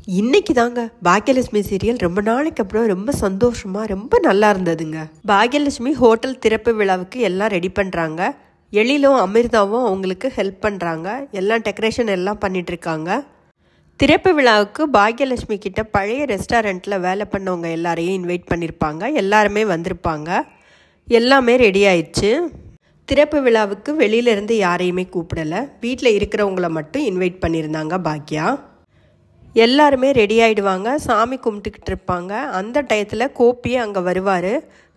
இன்னைக்கு தாங்க பாக்யலட்சுமி சீரியல் ரொம்ப நாளைக்கு அப்புறம் ரொம்ப சந்தோஷமாக ரொம்ப நல்லா இருந்ததுங்க. பாக்யலட்சுமி ஹோட்டல் திறப்பு விழாவுக்கு எல்லாம் ரெடி பண்ணுறாங்க. எழிலும் அமிர்தாவும் அவங்களுக்கு ஹெல்ப் பண்ணுறாங்க. எல்லாம் டெக்கரேஷன் எல்லாம் பண்ணிகிட்ருக்காங்க. திறப்பு விழாவுக்கு பாக்யலட்சுமி கிட்ட பழைய ரெஸ்டாரண்ட்டில் வேலை பண்ணவங்க எல்லாரையும் இன்வைட் பண்ணியிருப்பாங்க. எல்லாருமே வந்திருப்பாங்க. எல்லாமே ரெடி ஆயிடுச்சு. திறப்பு விழாவுக்கு வெளியிலேருந்து யாரையுமே கூப்பிடலை. வீட்டில் இருக்கிறவங்கள மட்டும் இன்வைட் பண்ணியிருந்தாங்க பாக்யா. எல்லாருமே ரெடி ஆகிடுவாங்க. சாமி கும்பிட்டுக்கிட்டு இருப்பாங்க. அந்த டயத்தில் கோபியை அங்கே வருவார்.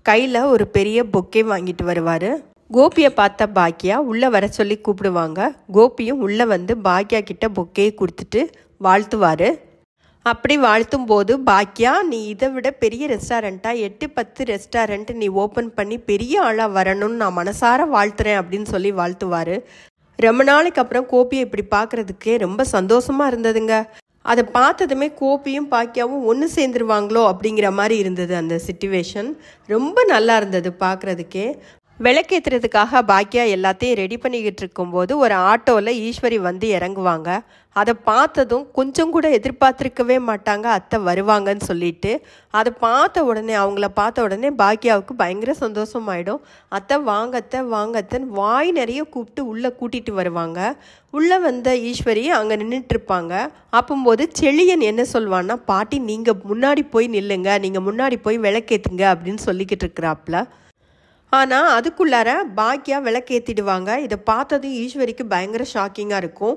கையில் ஒரு பெரிய பொக்கே வாங்கிட்டு வருவார். கோபியை பார்த்த பாக்யா உள்ளே வர சொல்லி கூப்பிடுவாங்க. கோபியும் உள்ளே வந்து பாக்யா கிட்ட பொக்கையை கொடுத்துட்டு வாழ்த்துவார். அப்படி வாழ்த்தும் போது பாக்யா, நீ இதை விட பெரிய ரெஸ்டாரண்ட்டாக 8-10 ரெஸ்டாரண்ட் நீ ஓப்பன் பண்ணி பெரிய ஆளாக வரணும்னு நான் மனசார வாழ்த்துறேன் அப்படின்னு சொல்லி வாழ்த்துவார். ரொம்ப நாளைக்கு அப்புறம் கோபியை இப்படி பார்க்குறதுக்கே ரொம்ப சந்தோஷமாக இருந்ததுங்க. அதை பார்த்ததுமே கோபியும் பாக்யாவும் ஒன்று சேர்ந்துருவாங்களோ அப்படிங்கிற மாதிரி இருந்தது. அந்த சிச்சுவேஷன் ரொம்ப நல்லா இருந்தது பார்க்குறதுக்கே. விளக்கேற்றுறதுக்காக பாக்யா எல்லாத்தையும் ரெடி பண்ணிக்கிட்டு இருக்கும்போது ஒரு ஆட்டோவில் ஈஸ்வரி வந்து இறங்குவாங்க. அதை பார்த்ததும் கொஞ்சம் கூட எதிர்பார்த்துருக்கவே மாட்டாங்க அத்தை வருவாங்கன்னு சொல்லிட்டு. அதை பார்த்த உடனே அவங்கள பார்த்த உடனே பாக்யாவுக்கு பயங்கர சந்தோஷமாயிடும். அத்தை வாங்கத்தன்னு வாய் நிறைய கூப்பிட்டு உள்ளே கூட்டிகிட்டு வருவாங்க. உள்ளே வந்த ஈஸ்வரி அங்கே நின்றுட்டுருப்பாங்க. அப்போம்போது செழியன் என்ன சொல்வான்னா, பாட்டி நீங்கள் முன்னாடி போய் நில்லுங்க, நீங்கள் முன்னாடி போய் விளக்கேற்றுங்க அப்படின்னு சொல்லிக்கிட்டு இருக்கிறாப்புல. ஆனால் அதுக்குள்ளார பாக்யா விளக்கேற்றிடுவாங்க. இதை பார்த்ததும் ஈஸ்வரிக்கு பயங்கர ஷாக்கிங்காக இருக்கும்.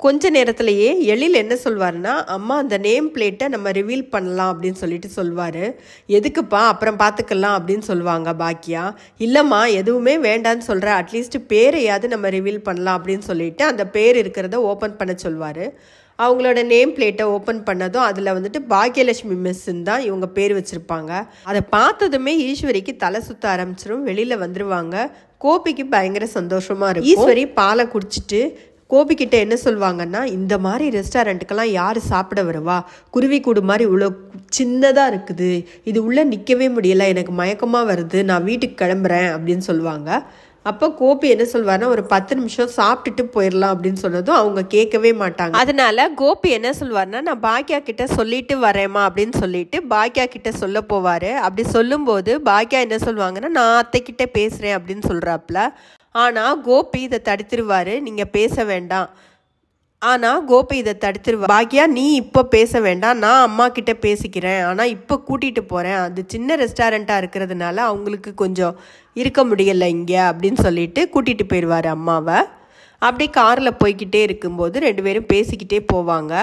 கொஞ்ச நேரத்திலேயே எழில் என்ன சொல்வார்னா, அம்மா அந்த நேம் பிளேட்டை நம்ம ரிவீல் பண்ணலாம் அப்படின்னு சொல்லிட்டு சொல்வார். எதுக்குப்பா, அப்புறம் பார்த்துக்கலாம் அப்படின்னு சொல்லுவாங்க பாக்யா. இல்லைம்மா எதுவுமே வேண்டான்னு சொல்கிற, அட்லீஸ்ட் பேரையாவது நம்ம ரிவீல் பண்ணலாம் அப்படின்னு சொல்லிட்டு அந்த பேர் இருக்கிறத ஓப்பன் பண்ண சொல்வார். அவங்களோட நேம் பிளேட்டை ஓப்பன் பண்ணதும் அதில் வந்துட்டு பாக்யலட்சுமி மிஸ்ன்னு தான் இவங்க பேர் வச்சுருப்பாங்க. அதை பார்த்ததுமே ஈஸ்வரிக்கு தலை சுற்ற ஆரம்பிச்சிடும். வெளியில் வந்துடுவாங்க. கோபிக்கு பயங்கர சந்தோஷமாக இருக்கும். ஈஸ்வரி பாலை குடிச்சிட்டு கோபிக்கிட்ட என்ன சொல்லுவாங்கன்னா, இந்த மாதிரி ரெஸ்டாரண்ட்டுக்கெல்லாம் யார் சாப்பிட வருவா, குருவி கூடு மாதிரி இவ்வளோ சின்னதாக இருக்குது, இது உள்ளே நிற்கவே முடியலை, எனக்கு மயக்கமாக வருது, நான் வீட்டுக்கு கிளம்புறேன் அப்படின்னு சொல்லுவாங்க. அப்போ கோபி என்ன சொல்வார்னா, ஒரு 10 நிமிஷம் சாப்பிட்டுட்டு போயிடலாம் அப்படின்னு சொன்னதும் அவங்க கேட்கவே மாட்டாங்க. அதனால கோபி என்ன சொல்வார்னா, நான் பாக்யா கிட்ட சொல்லிட்டு வரேம்மா அப்படின்னு சொல்லிட்டு பாக்யா கிட்ட சொல்ல போவார். அப்படி சொல்லும்போது பாக்யா என்ன சொல்லுவாங்கன்னா, நான் அத்தைக்கிட்ட பேசுகிறேன் அப்படின்னு சொல்கிறாப்புல. ஆனால் கோபி இதை தடுத்துருவார். நீங்கள் பேச வேண்டாம். ஆனால் கோபி இதை தடுத்துருவா. பாக்யா, நீ இப்போ பேச வேண்டாம், நான் அம்மா கிட்ட பேசிக்கிறேன், ஆனால் இப்போ கூட்டிகிட்டு போகிறேன், அது சின்ன ரெஸ்டாரண்ட்டாக இருக்கிறதுனால அவங்களுக்கு கொஞ்சம் இருக்க முடியலை இங்கே அப்படின்னு சொல்லிட்டு கூட்டிகிட்டு போயிடுவார் அம்மாவை. அப்படி காரில் போய்கிட்டே இருக்கும்போது 2 பேரும் பேசிக்கிட்டே போவாங்க.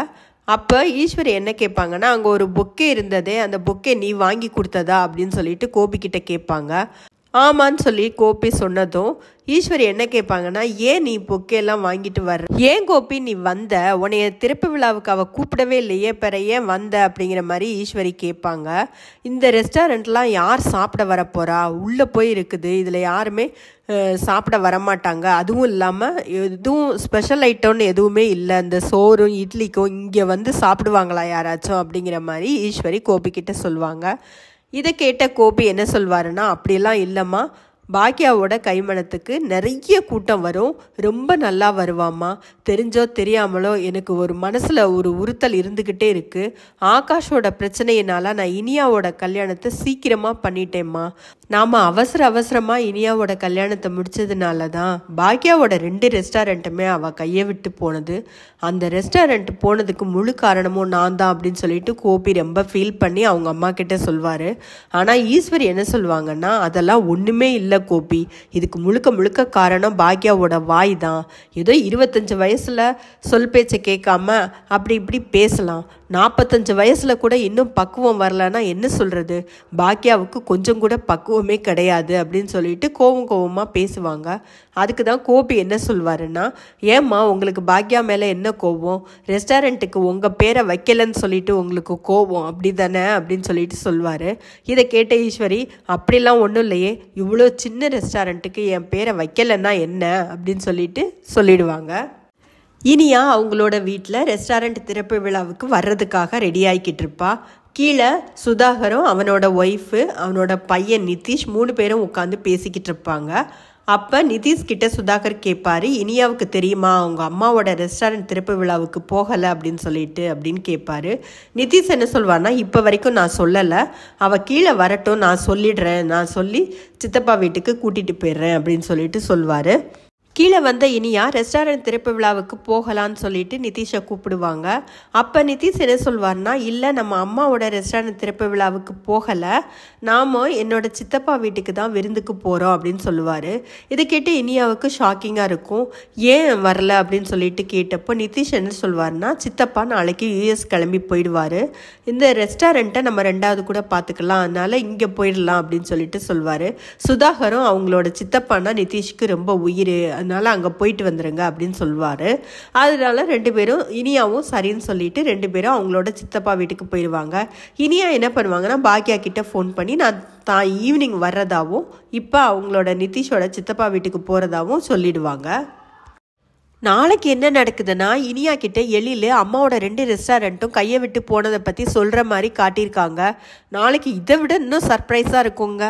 அப்போ ஈஸ்வரி என்ன கேட்பாங்கன்னா, அங்கே ஒரு பொக்கே இருந்ததே, அந்த பொக்கே நீ வாங்கி கொடுத்ததா அப்படின்னு சொல்லிட்டு கோபிக்கிட்ட கேட்பாங்க. ஆமான்னு சொல்லி கோபி சொன்னதும் ஈஸ்வரி என்ன கேட்பாங்கன்னா, ஏன் நீ பொக்கெல்லாம் வாங்கிட்டு வர்ற, ஏன் கோபி நீ வந்த, உன்னைய திறப்பு விழாவுக்கு அவள் கூப்பிடவே இல்லையே, பிற ஏன் வந்த அப்படிங்கிற மாதிரி ஈஸ்வரி கேட்பாங்க. இந்த ரெஸ்டாரண்ட்லாம் யார் சாப்பிட வரப்போகிறா, உள்ளே போய் இருக்குது, இதில் யாருமே சாப்பிட வரமாட்டாங்க, அதுவும் இல்லாமல் எதுவும் ஸ்பெஷல் ஐட்டம்னு எதுவுமே இல்லை, இந்த சோறும் இட்லிக்கும் இங்கே வந்து சாப்பிடுவாங்களா யாராச்சும் அப்படிங்கிற மாதிரி ஈஸ்வரி கோபிக்கிட்ட சொல்லுவாங்க. இதை கேட்ட கோபி என்ன சொல்வாருன்னா, அப்படியெல்லாம் இல்லைம்மா, பாக்யாவோட கைமணத்துக்கு நிறைய கூட்டம் வரும், ரொம்ப நல்லா வருவாம்மா, தெரிஞ்சோ தெரியாமலோ எனக்கு ஒரு மனசில் ஒரு உறுத்தல் இருந்துக்கிட்டே இருக்குது, ஆகாஷோட பிரச்சனையினால நான் இனியாவோட கல்யாணத்தை சீக்கிரமாக பண்ணிட்டேம்மா, நாம் அவசரமாக இனியாவோட கல்யாணத்தை முடித்ததுனால தான் பாக்யாவோட 2 ரெஸ்டாரண்ட்டுமே அவள் கையை விட்டு போனது, அந்த ரெஸ்டாரண்ட் போனதுக்கு முழு காரணமும் நான் தான் அப்படின்னு சொல்லிட்டு கோபி ரொம்ப ஃபீல் பண்ணி அவங்க அம்மா கிட்ட சொல்வார். ஆனால் ஈஸ்வரி என்ன சொல்லுவாங்கன்னா, அதெல்லாம் ஒன்றுமே இல்லை கோபி, இதுக்கு முழுக்க காரணம் பாக்யாவோட வாய் தான், ஏதோ 25 வயசுல சொல் பேச்சை கேட்காம அப்படி இப்படி பேசலாம், 45 வயசுல கூட இன்னும் பக்குவம் வரலன்னா என்ன சொல்றது, பாக்யாவுக்கு கொஞ்சம் கூட பக்குவமே கிடையாது அப்படின்னு சொல்லிட்டு கோவமாக பேசுவாங்க. அதுக்கு தான் கோபி என்ன சொல்வாருன்னா, ஏம்மா உங்களுக்கு பாக்யா மேலே என்ன கோவம், ரெஸ்டாரண்ட்டுக்கு உங்கள் பேரை வைக்கலன்னு சொல்லிட்டு உங்களுக்கு கோவம் அப்படி தானே அப்படின்னு சொல்லிட்டு சொல்வார். இதை கேட்ட ஈஸ்வரி, அப்படிலாம் ஒன்றும் இல்லையே, இவ்வளோ சின்ன ரெஸ்டாரண்ட்டுக்கு என் பேரை வைக்கலைன்னா என்ன அப்படின்னு சொல்லிட்டு சொல்லிடுவாங்க. இனியா அவங்களோட வீட்டில் ரெஸ்டாரண்ட் திறப்பு விழாவுக்கு வர்றதுக்காக ரெடி ஆகிக்கிட்டு இருப்பா. கீழே சுதாகரும் அவனோட ஒய்ஃபு அவனோட பையன் நிதிஷ் 3 பேரும் உட்காந்து பேசிக்கிட்டு இருப்பாங்க. அப்போ நிதிஷ் கிட்ட சுதாகர் கேட்பாரு, இனியாவுக்கு தெரியுமா அவங்க அம்மாவோட ரெஸ்டாரண்ட் திறப்பு விழாவுக்கு போகலை அப்படின்னு கேட்பாரு. நிதிஷ் என்ன சொல்வார்னா, இப்போ வரைக்கும் நான் சொல்லலை, அவள் கீழே வரட்டும், நான் சொல்லிடுறேன், நான் சொல்லி சித்தப்பா வீட்டுக்கு கூட்டிகிட்டு போயிடுறேன் அப்படின்னு சொல்வார். கீழே வந்த இனியா ரெஸ்டாரண்ட் திறப்பு விழாவுக்கு போகலான்னு சொல்லிட்டு நிதிஷை கூப்பிடுவாங்க. அப்போ நிதிஷ் என்ன சொல்வார்னா, இல்லை நம்ம அம்மாவோட ரெஸ்டாரண்ட் திறப்பு விழாவுக்கு போகலை, நாம் என்னோட சித்தப்பா வீட்டுக்கு தான் விருந்துக்கு போகிறோம் அப்படின்னு சொல்லுவார். இதை கேட்டு இனியாவுக்கு ஷாக்கிங்காக இருக்கும். ஏன் வரல அப்படின்னு சொல்லிட்டு கேட்டப்போ நிதிஷ் என்ன சொல்வார்னா, சித்தப்பா நாளைக்கு யூஎஸ் கிளம்பி போயிடுவார், இந்த ரெஸ்டாரண்ட்டை நம்ம 2வது கூட பார்த்துக்கலாம், அதனால் இங்கே போயிடலாம் அப்படின்னு சொல்வார். சுதாகரும் அவங்களோட சித்தப்பானா நிதிஷ்க்கு ரொம்ப உயிர், அதனால அங்கே போயிட்டு வந்துடுங்க அப்படின்னு சொல்லுவார். அதனால 2 பேரும் இனியாவும் சரின்னு சொல்லிட்டு 2 பேரும் அவங்களோட சித்தப்பா வீட்டுக்கு போயிடுவாங்க. இனியா என்ன பண்ணுவாங்கன்னா, பாக்யா கிட்ட ஃபோன் பண்ணி நான் ஈவினிங் வர்றதாகவும் இப்போ அவங்களோட நிதிஷோட சித்தப்பா வீட்டுக்கு போகிறதாகவும் சொல்லிடுவாங்க. நாளைக்கு என்ன நடக்குதுன்னா, இனியா கிட்ட எழில் அம்மாவோட 2 ரெஸ்டாரண்ட்டும் கையை விட்டு போனதை பற்றி சொல்கிற மாதிரி காட்டியிருக்காங்க. நாளைக்கு இதை விட இன்னும் சர்ப்ரைஸாக இருக்குங்க.